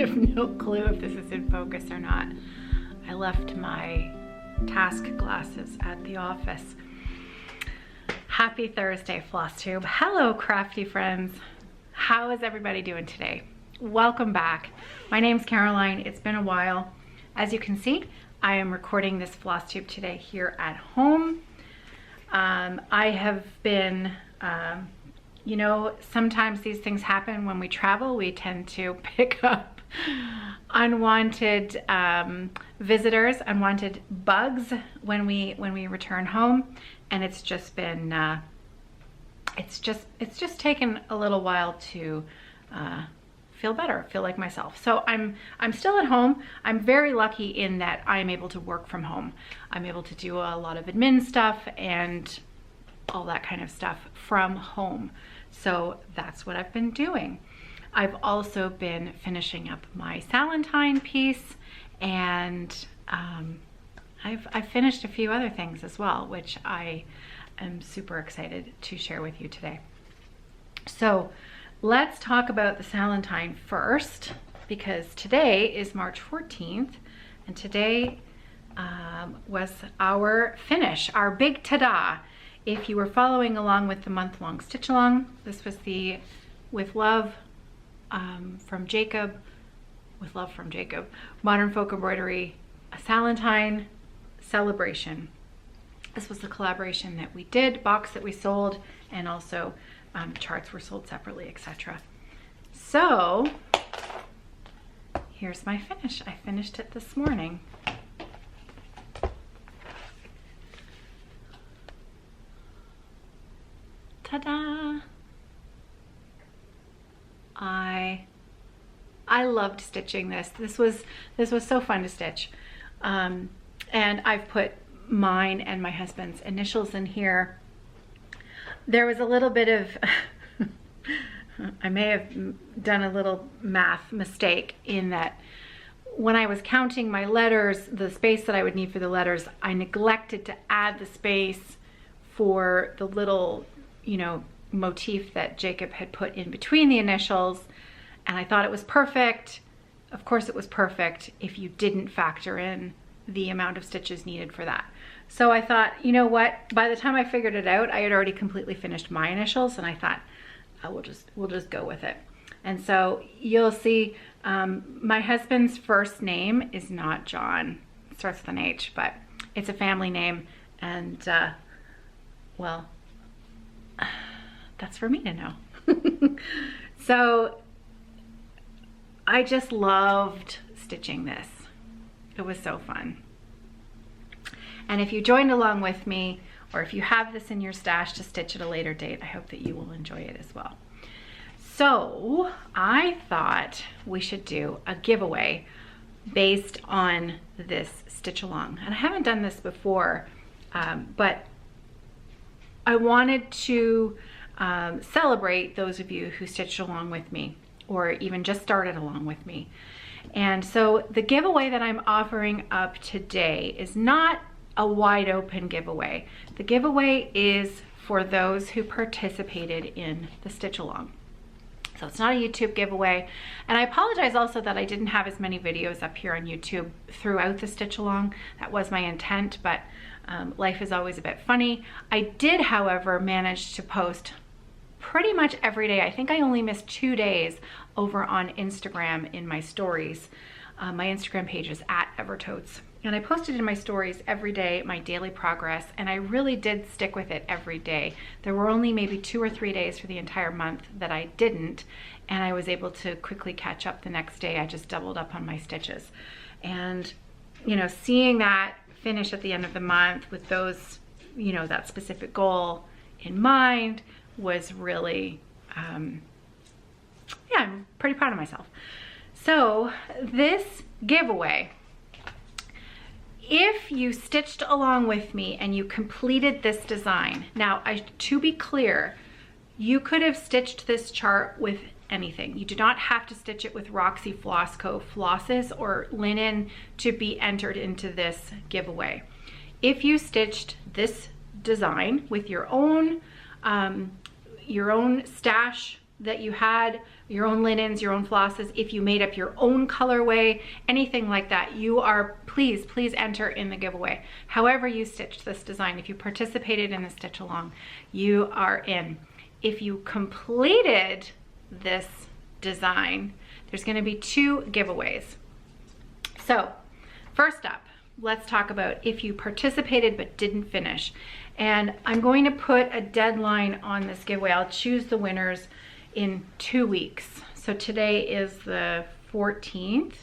have no clue if this is in focus or not. I left my task glasses at the office. Happy Thursday, flosstube. Hello, crafty friends. How is everybody doing today? Welcome back. My name's Caroline. It's been a while. As you can see, I am recording this flosstube today here at home. I have been, you know, sometimes these things happen when we travel. We tend to pick up unwanted visitors, unwanted bugs when we return home, and it's just been it's just taken a little while to feel better, feel like myself. So I'm still at home. I'm very lucky in that I'm able to work from home. I'm able to do a lot of admin stuff and all that kind of stuff from home. So that's what I've been doing. I've also been finishing up my SALentine piece, and I've finished a few other things as well, which I am super excited to share with you today. So let's talk about the SALentine first, because today is March 14th, and today was our finish, our big ta-da. If you were following along with the month-long stitch along, this was the With Love from Jacob, With Love from Jacob, Modern Folk Embroidery, a SALentine celebration. This was the collaboration that we did, box that we sold, and also charts were sold separately, etc. So here's my finish. I finished it this morning. Ta-da! I loved stitching this. This was so fun to stitch. And I've put mine and my husband's initials in here. There was a little bit of I may have done a little math mistake in that when I was counting my letters, the space that I would need for the letters, I neglected to add the space for the little, you know, motif that Jacob had put in between the initials, and I thought it was perfect. Of course it was perfect if you didn't factor in the amount of stitches needed for that. So I thought, you know what, by the time I figured it out, I had already completely finished my initials, and I thought, we'll just go with it. And so you'll see my husband's first name is not John. It starts with an H, but it's a family name, and well, that's for me to know. So I just loved stitching this. It was so fun. And if you joined along with me, or if you have this in your stash to stitch at a later date, I hope that you will enjoy it as well. So I thought we should do a giveaway based on this stitch along. And I haven't done this before, but I wanted to celebrate those of you who stitched along with me, or even just started along with me. And so the giveaway that I'm offering up today is not a wide open giveaway. The giveaway is for those who participated in the stitch along. So it's not a YouTube giveaway. And I apologize also that I didn't have as many videos up here on YouTube throughout the stitch along. That was my intent, but life is always a bit funny. I did, however, manage to post pretty much every day. I think I only missed 2 days over on Instagram in my stories. My Instagram page is at Evertotes. And I posted in my stories every day my daily progress, and I really did stick with it every day. There were only maybe 2 or 3 days for the entire month that I didn't, and I was able to quickly catch up the next day. I just doubled up on my stitches. And, you know, seeing that finish at the end of the month with those, you know, that specific goal in mind was really, yeah, I'm pretty proud of myself. So this giveaway, if you stitched along with me and you completed this design, now to be clear, you could have stitched this chart with anything. You do not have to stitch it with Roxy Floss Co. flosses or linen to be entered into this giveaway. If you stitched this design with your own stash that you had, your own linens, your own flosses, if you made up your own colorway, anything like that, you are, please enter in the giveaway. However you stitched this design, if you participated in the stitch along, you are in. If you completed this design, there's going to be 2 giveaways. So first up, let's talk about if you participated but didn't finish. And I'm going to put a deadline on this giveaway. I'll choose the winners in 2 weeks. So today is the 14th,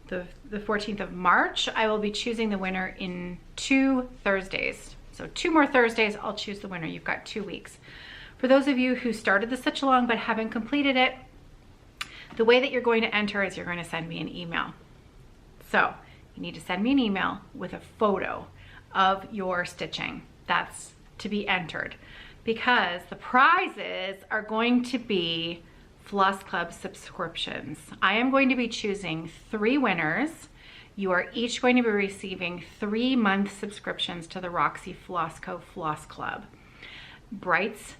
the 14th of March. I will be choosing the winner in 2 Thursdays. So 2 more Thursdays, I'll choose the winner. You've got 2 weeks. For those of you who started the stitch along but haven't completed it, the way that you're going to enter is you're going to send me an email. So you need to send me an email with a photo of your stitching. That's to be entered, because the prizes are going to be Floss Club subscriptions. I am going to be choosing 3 winners. You are each going to be receiving 3-month subscriptions to the Roxy Flossco Floss Club. Brights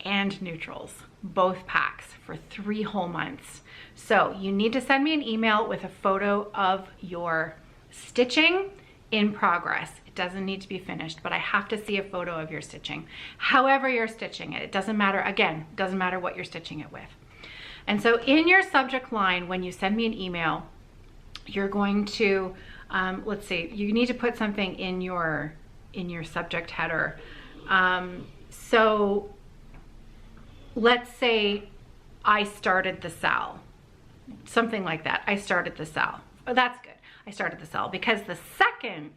and neutrals, both packs for 3 whole months. So you need to send me an email with a photo of your stitching in progress. It doesn't need to be finished, but I have to see a photo of your stitching. However you're stitching it, it doesn't matter, again, it doesn't matter what you're stitching it with. And so in your subject line, when you send me an email, you're going to, let's see, you need to put something in your subject header. So let's say I started the SAL, something like that. I started the SAL. Oh, that's good. I started the SAL, because the second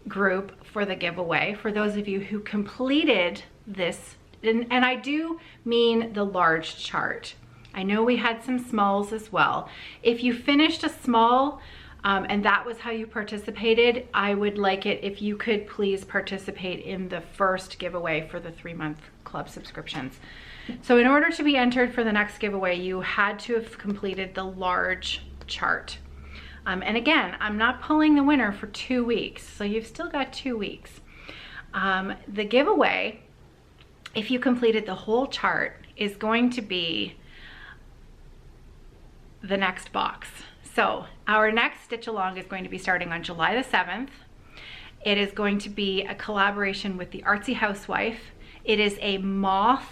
group for the giveaway, for those of you who completed this, and I do mean the large chart. I know we had some smalls as well. If you finished a small, and that was how you participated, I would like it if you could please participate in the first giveaway for the 3-month club subscriptions. So in order to be entered for the next giveaway, you had to have completed the large chart. And again, I'm not pulling the winner for 2 weeks, so you've still got 2 weeks. The giveaway, if you completed the whole chart, is going to be the next box. So our next stitch along is going to be starting on July the 7th. It is going to be a collaboration with the Artsy Housewife. It is a moth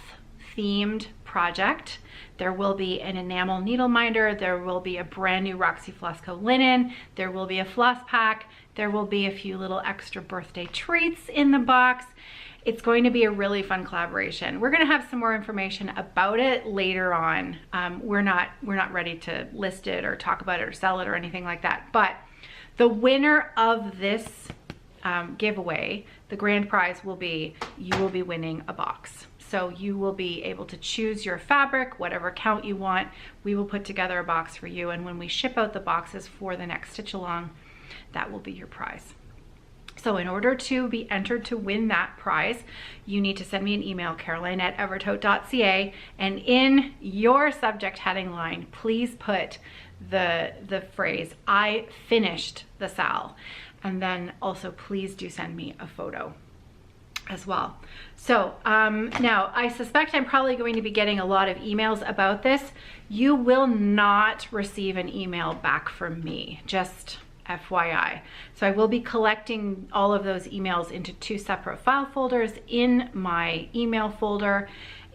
themed project. There will be an enamel needle minder, there will be a brand new Roxy Flossco linen, there will be a floss pack, there will be a few little extra birthday treats in the box. It's going to be a really fun collaboration. We're going to have some more information about it later on. We're not ready to list it or talk about it or sell it or anything like that. But the winner of this giveaway, the grand prize will be, you will be winning a box. So you will be able to choose your fabric, whatever count you want. We will put together a box for you, and when we ship out the boxes for the next stitch along, that will be your prize. So in order to be entered to win that prize, you need to send me an email, caroline@evertote.ca, and in your subject heading line, please put the phrase, I finished the SAL. And then also please do send me a photo as well. So now I suspect I'm probably going to be getting a lot of emails about this. You will not receive an email back from me, just FYI. So I will be collecting all of those emails into 2 separate file folders in my email folder,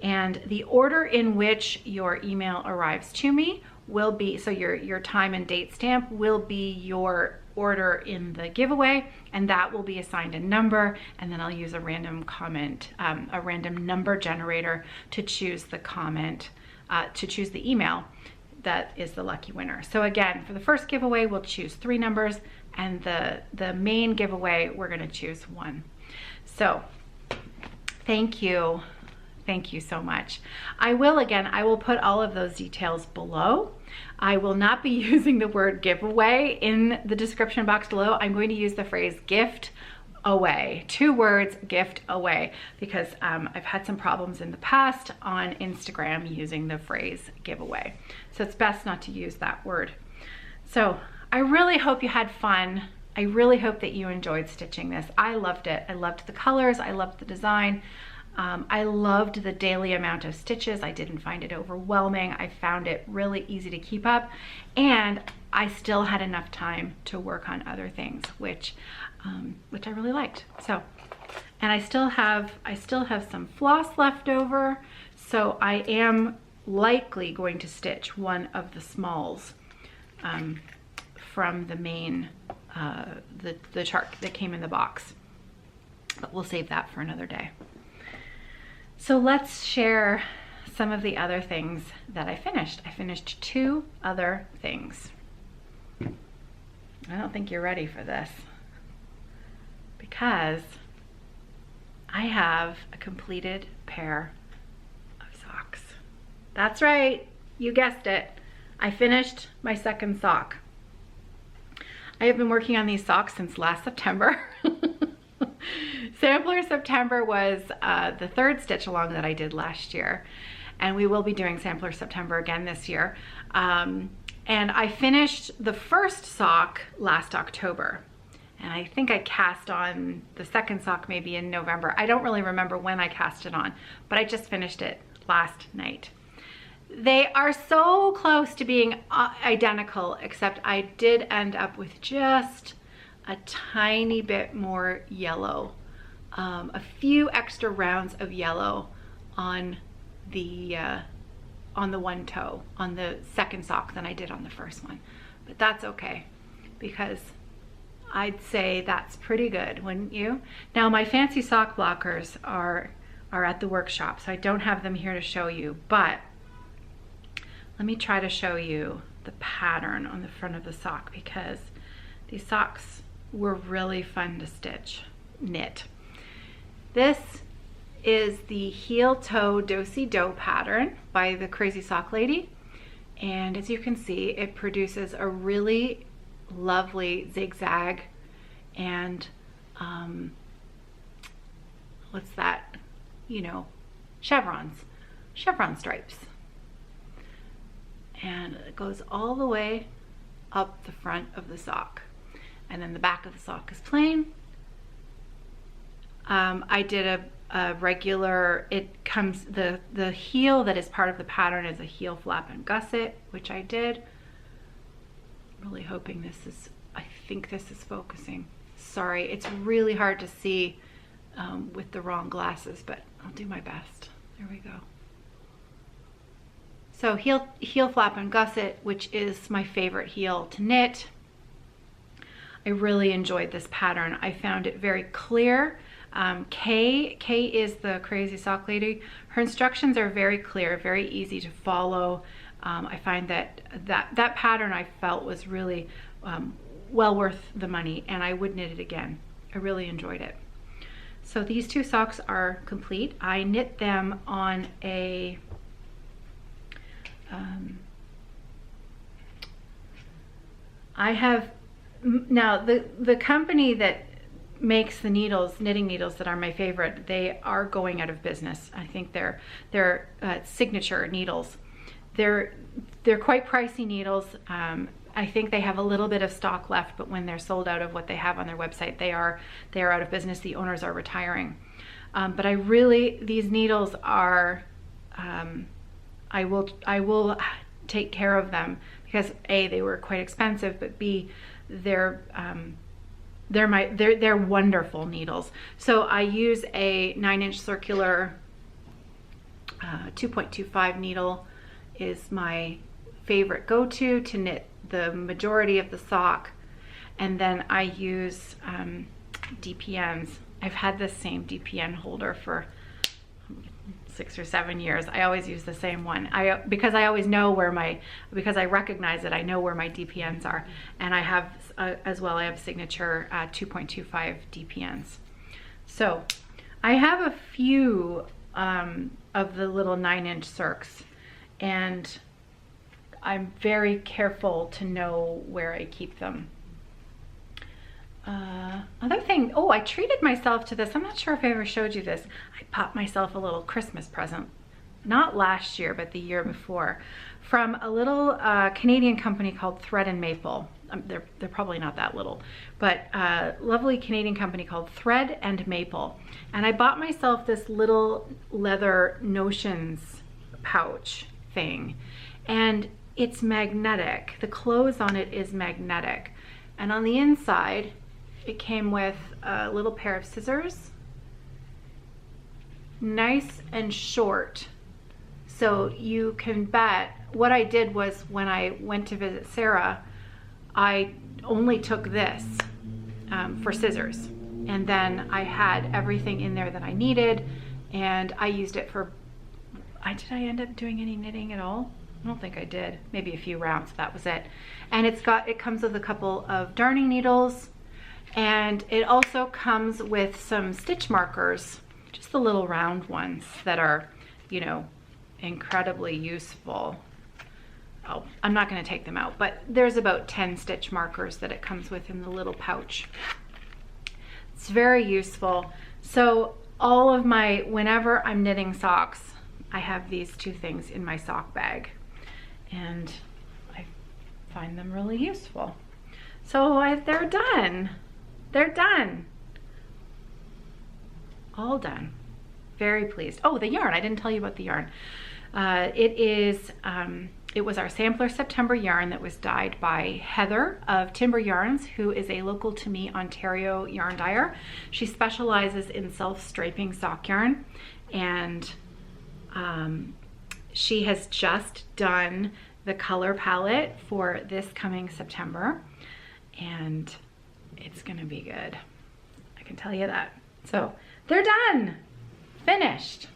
and the order in which your email arrives to me will be, so your time and date stamp will be your order in the giveaway, and that will be assigned a number, and then I'll use a random comment, a random number generator to choose the comment, to choose the email that is the lucky winner. So again, for the first giveaway, we'll choose 3 numbers, and the main giveaway, we're gonna choose 1. So thank you. Thank you so much. I will put all of those details below. I will not be using the word giveaway in the description box below. I'm going to use the phrase gift away, 2 words, gift away, because I've had some problems in the past on Instagram using the phrase giveaway. So it's best not to use that word. So I really hope you had fun. I really hope that you enjoyed stitching this. I loved it. I loved the colors. I loved the design. I loved the daily amount of stitches. I didn't find it overwhelming. I found it really easy to keep up, and I still had enough time to work on other things, which I really liked. So, and I still have some floss left over, so I am likely going to stitch one of the smalls from the main the chart that came in the box, but we'll save that for another day. So let's share some of the other things that I finished. I finished 2 other things. I don't think you're ready for this, because I have a completed pair of socks. That's right, you guessed it. I finished my 2nd sock. I have been working on these socks since last September. Sampler September was the 3rd stitch along that I did last year, and we will be doing Sampler September again this year. And I finished the 1st sock last October, and I think I cast on the 2nd sock maybe in November. I don't really remember when I cast it on, but I just finished it last night. They are so close to being identical, except I did end up with just a tiny bit more yellow, a few extra rounds of yellow on the one toe, on the 2nd sock than I did on the 1st one. But that's okay, because I'd say that's pretty good, wouldn't you? Now my fancy sock blockers are at the workshop, so I don't have them here to show you, but let me try to show you the pattern on the front of the sock, because these socks were really fun to knit. This is the heel toe do-si-do pattern by the Crazy Sock Lady, and as you can see, it produces a really lovely zigzag and what's that, you know, chevron stripes, and it goes all the way up the front of the sock, and then the back of the sock is plain. I did a regular, it comes, the heel that is part of the pattern is a heel flap and gusset, which I did. I'm really hoping I think this is focusing. Sorry, it's really hard to see with the wrong glasses, but I'll do my best. There we go. So heel flap and gusset, which is my favorite heel to knit. I really enjoyed this pattern. I found it very clear. Kay is the Crazy Sock Lady. Her instructions are very clear, very easy to follow. I find that pattern I felt was really well worth the money, and I would knit it again. I really enjoyed it. So these 2 socks are complete. I knit them on a I have now the company that makes the knitting needles that are my favorite, they are going out of business. I think they're Signature needles. They're quite pricey needles. I think they have a little bit of stock left, but when they're sold out of what they have on their website, they are out of business. The owners are retiring. But these needles are, I will take care of them, because A, they were quite expensive, but B, they're wonderful needles. So I use a 9-inch circular 2.25 needle is my favorite go-to to knit the majority of the sock, and then I use DPNs. I've had this same DPN holder for 6 or 7 years. I always use the same one. Because I always know because I recognize it, I know where my DPNs are. And I have, as well, I have Signature 2.25 DPNs. So I have a few of the little 9-inch circs, and I'm very careful to know where I keep them. Other thing, I treated myself to this. I'm not sure if I ever showed you this. I popped myself a little Christmas present, not last year, but the year before, from a little Canadian company called Thread and Maple. they're probably not that little, but lovely Canadian company called Thread and Maple. And I bought myself this little leather notions pouch thing, and it's magnetic. The close on it is magnetic, and on the inside it came with a little pair of scissors, nice and short. So you can bet, what I did was when I went to visit Sarah, I only took this for scissors, and then I had everything in there that I needed, and I used it for, did I end up doing any knitting at all? I don't think I did. Maybe a few rounds, that was it. And it comes with a couple of darning needles, and it also comes with some stitch markers, just the little round ones that are, you know, incredibly useful. Oh, I'm not going to take them out, but there's about 10 stitch markers that it comes with in the little pouch. It's very useful. So all of my, whenever I'm knitting socks, I have these two things in my sock bag, and I find them really useful. So they're done. They're done. All done. Very pleased. Oh, the yarn. I didn't tell you about the yarn. It was our sampler September yarn that was dyed by Heather of Timber Yarns, who is a local to me Ontario yarn dyer. She specializes in self-striping sock yarn, and she has just done the color palette for this coming September, and it's gonna be good. I can tell you that. So they're done, finished.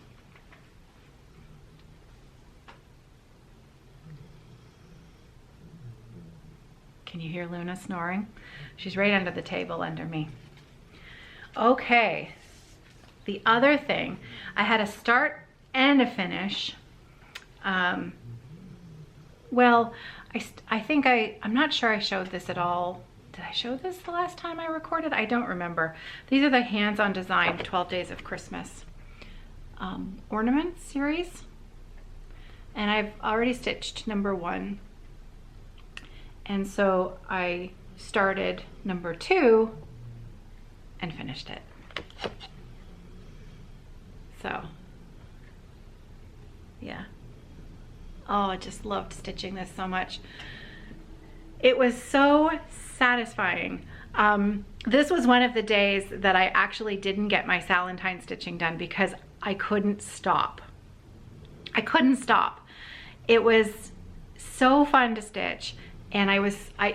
Can you hear Luna snoring? She's right under the table under me. Okay, the other thing, I had a start and a finish. Well, I think I'm not sure I showed this at all. Did I show this the last time I recorded? I don't remember. These are the hands-on design 12 Days of Christmas ornament series. And I've already stitched number 1. And so I started number 2 and finished it. So, yeah. Oh, I just loved stitching this so much. It was so satisfying. This was one of the days that I actually didn't get my SALentine stitching done because I couldn't stop. I couldn't stop. It was so fun to stitch, and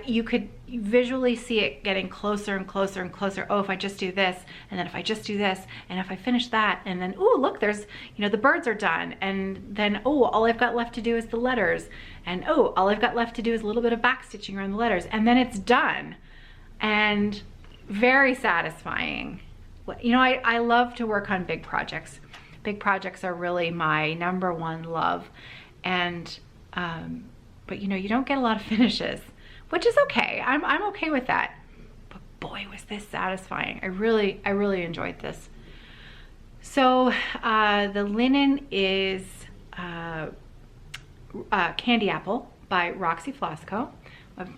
you could visually see it getting closer and closer and closer. Oh, if I just do this, and then if I just do this, and if I finish that, and then, oh, look, there's, you know, the birds are done, and then, oh, all I've got left to do is the letters, and oh, all I've got left to do is a little bit of back stitching around the letters, and then it's done, and very satisfying. You know, I love to work on big projects. Big projects are really my #1 love, and but you know, you don't get a lot of finishes, which is okay. I'm okay with that. But boy, was this satisfying. I really enjoyed this. So the linen is Candy Apple by Roxy Flosco,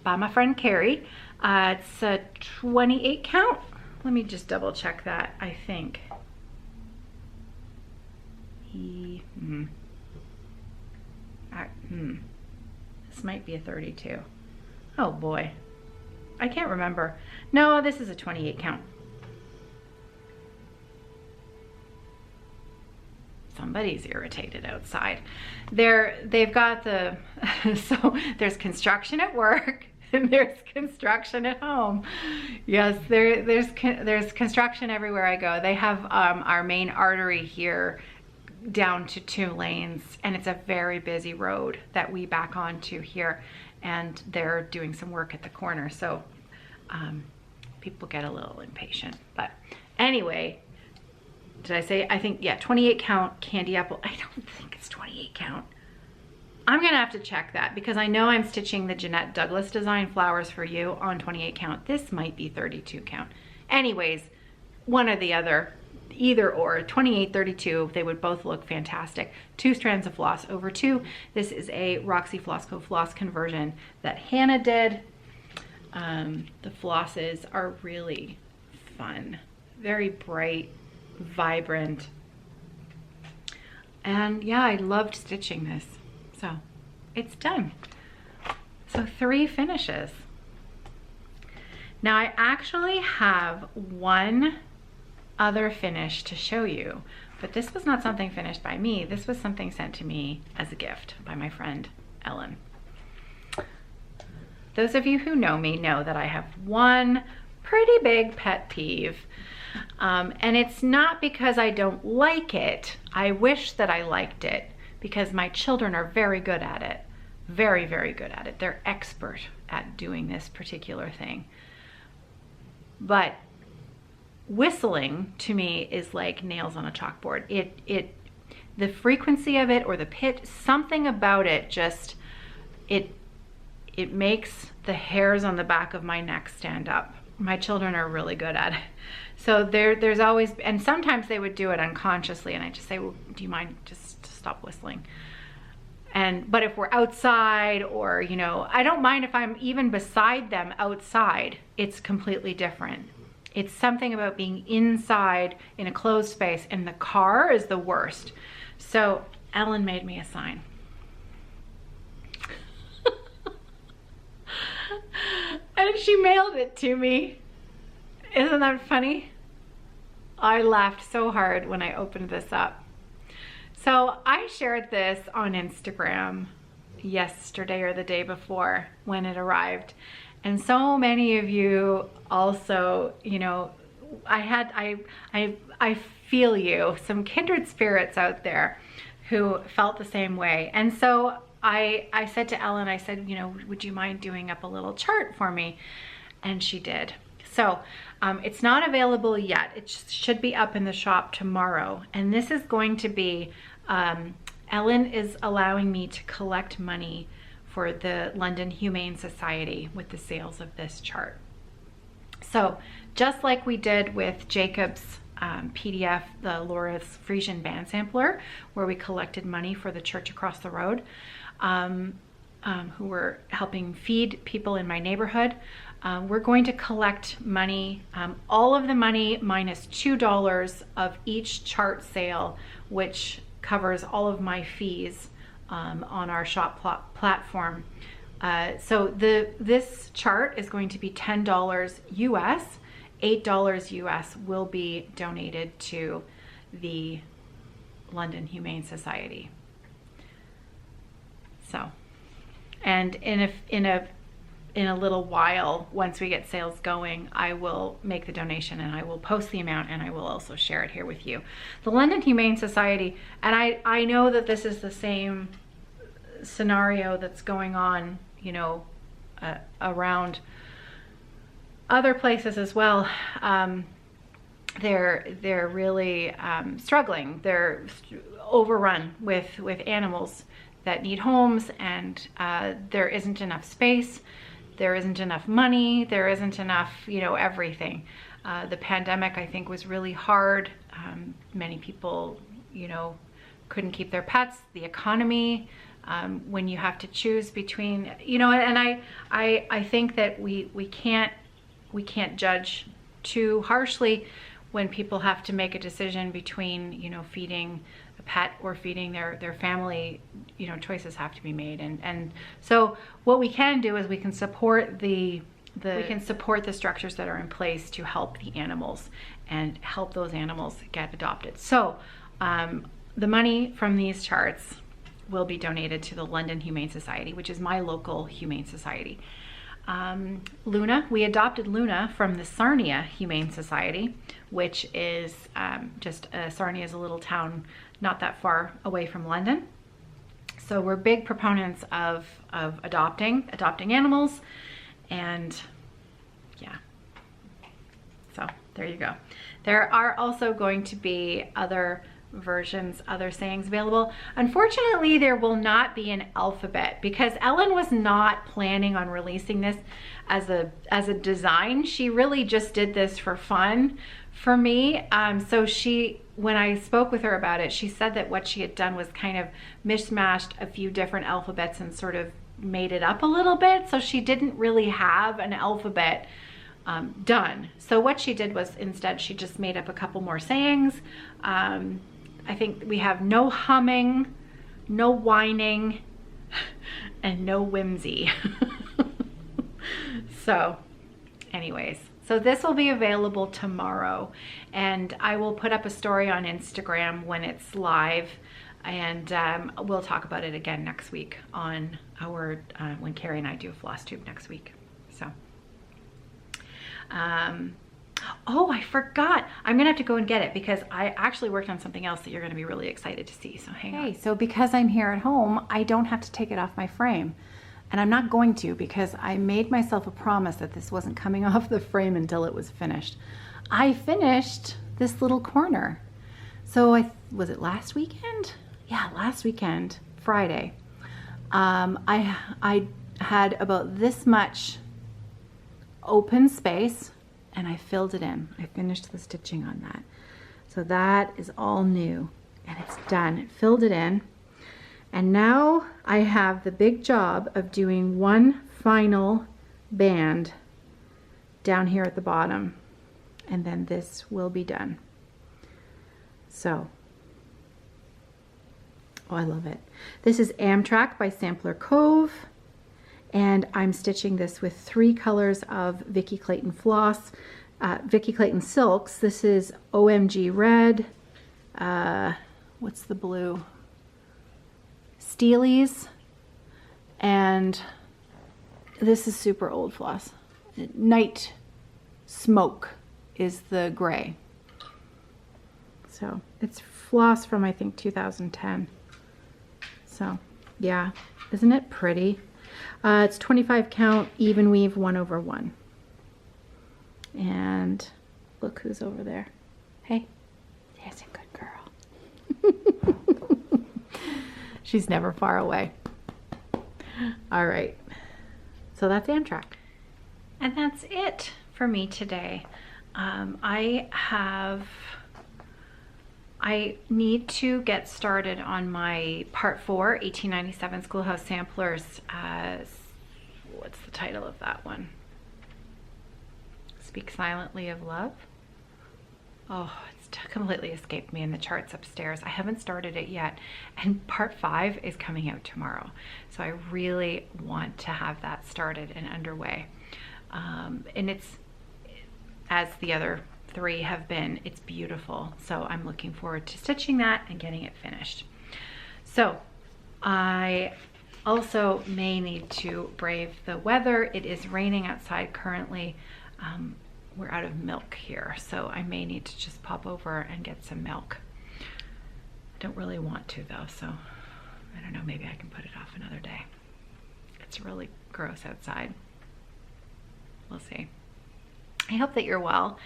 by my friend Carrie. It's a 28 count. Let me just double check that, I think. This might be a 32. Oh boy, I can't remember. No, this is a 28 count. Somebody's irritated outside. They've got the, so there's construction at work and there's construction at home. Yes, there's construction everywhere I go. They have our main artery here down to 2 lanes, and it's a very busy road that we back onto here, and they're doing some work at the corner, so people get a little impatient. But anyway, did I say, I think, yeah, 28 count Candy Apple. I don't think it's 28 count. I'm gonna have to check that because I know I'm stitching the Jeanette Douglas design Flowers for You on 28 count. This might be 32 count. Anyways, one or the other, either or, 28, 32, they would both look fantastic. 2 strands of floss over 2. This is a Roxy Flosco floss conversion that Hannah did. The flosses are really fun, very bright, vibrant. And yeah, I loved stitching this. So it's done. So 3 finishes. Now I actually have one other finish to show you, but this was not something finished by me. This was something sent to me as a gift by my friend Ellen. Those of you who know me know that I have one pretty big pet peeve. And it's not because I don't like it. I wish that I liked it, because my children are very good at it. Very, very good at it. They're expert at doing this particular thing. But whistling to me is like nails on a chalkboard. The frequency of it, or the pitch, something about it just, it makes the hairs on the back of my neck stand up. My children are really good at it. So there's always, and sometimes they would do it unconsciously, and I just say, well, do you mind just to stop whistling? But if we're outside, or, you know, I don't mind if I'm even beside them outside. It's completely different. It's something about being inside in a closed space, and the car is the worst. So Ellen made me a sign. And she mailed it to me. Isn't that funny? I laughed so hard when I opened this up. So I shared this on Instagram yesterday or the day before when it arrived. And so many of you also, you know, I feel you, some kindred spirits out there who felt the same way. And so I said to Ellen, I said, you know, would you mind doing up a little chart for me? And she did. So it's not available yet. It should be up in the shop tomorrow. And this is going to be, Ellen is allowing me to collect money for the London Humane Society with the sales of this chart. So just like we did with Jacob's PDF, the Laura's Frisian band sampler, where we collected money for the church across the road, who were helping feed people in my neighborhood. We're going to collect money, all of the money minus $2 of each chart sale, which covers all of my fees on our shop platform. So this chart is going to be $10 US, $8 US will be donated to the London Humane Society. So, and in a little while, once we get sales going, I will make the donation, and I will post the amount, and I will also share it here with you. The London Humane Society, and I know that this is the same scenario that's going on, you know, around other places as well. They're really struggling. They're overrun with animals that need homes, and there isn't enough space, there isn't enough money, there isn't enough, you know, everything. The pandemic, I think, was really hard. Many people, you know, couldn't keep their pets. The economy, when you have to choose between, you know, and I think that we can't judge too harshly when people have to make a decision between, you know, feeding a pet or feeding their family. You know, choices have to be made, and so what we can do is we can support the structures that are in place to help the animals and help those animals get adopted. So the money from these charts will be donated to the London Humane Society, which is my local humane society. Luna, we adopted Luna from the Sarnia Humane Society, which is Sarnia is a little town not that far away from London. So we're big proponents of adopting animals, and yeah, so there you go. There are also going to be other versions, other sayings available. Unfortunately, there will not be an alphabet, because Ellen was not planning on releasing this as a design. She really just did this for fun for me. So when I spoke with her about it, she said that what she had done was kind of mishmashed a few different alphabets and sort of made it up a little bit. So she didn't really have an alphabet done. So what she did was instead she just made up a couple more sayings. I think we have no humming, no whining, and no whimsy. So anyways, so this will be available tomorrow, and I will put up a story on Instagram when it's live, and we'll talk about it again next week on our when Carrie and I do a floss tube next week. So oh, I forgot. I'm gonna have to go and get it because I actually worked on something else that you're gonna be really excited to see. So hang on. So because I'm here at home, I don't have to take it off my frame. And I'm not going to, because I made myself a promise that this wasn't coming off the frame until it was finished. I finished this little corner. So was it last weekend? Yeah, last weekend, Friday. I had about this much open space and I filled it in. I finished the stitching on that. So that is all new and it's done. It filled it in. And now I have the big job of doing one final band down here at the bottom, and then this will be done. So, oh, I love it. This is Amtrak by Sampler Cove, and I'm stitching this with 3 colors of Vicki Clayton floss, Vicki Clayton silks. This is OMG Red, what's the blue? Steelies, and this is super old floss. Night Smoke is the gray. So it's floss from I think 2010. So yeah, isn't it pretty? It's 25 count, even weave 1/1. And look who's over there. Hey, there's a good girl. She's never far away. All right, so that's Amtrak. And that's it for me today. I need to get started on my part 4, 1897 Schoolhouse Samplers. What's the title of that one? Speak Silently of Love. Oh, it's completely escaped me in the charts upstairs. I haven't started it yet, and part 5 is coming out tomorrow. So I really want to have that started and underway. And it's, as the other 3 have been, it's beautiful. So I'm looking forward to stitching that and getting it finished. So I also may need to brave the weather. It is raining outside currently. We're out of milk here, so I may need to just pop over and get some milk. I don't really want to though, so I don't know, maybe I can put it off another day. It's really gross outside. We'll see. I hope that you're well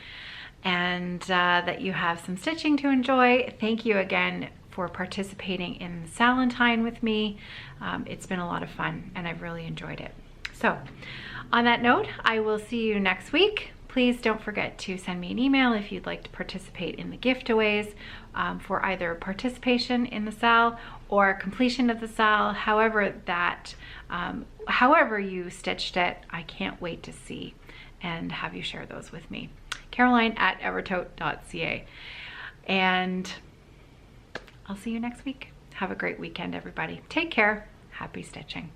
and that you have some stitching to enjoy. Thank you again for participating in SALentine with me. It's been a lot of fun and I've really enjoyed it. So on that note, I will see you next week. Please don't forget to send me an email if you'd like to participate in the giveaways for either participation in the SAL or completion of the SAL, however you stitched it. I can't wait to see and have you share those with me. Caroline@evertote.ca. And I'll see you next week. Have a great weekend, everybody. Take care. Happy stitching.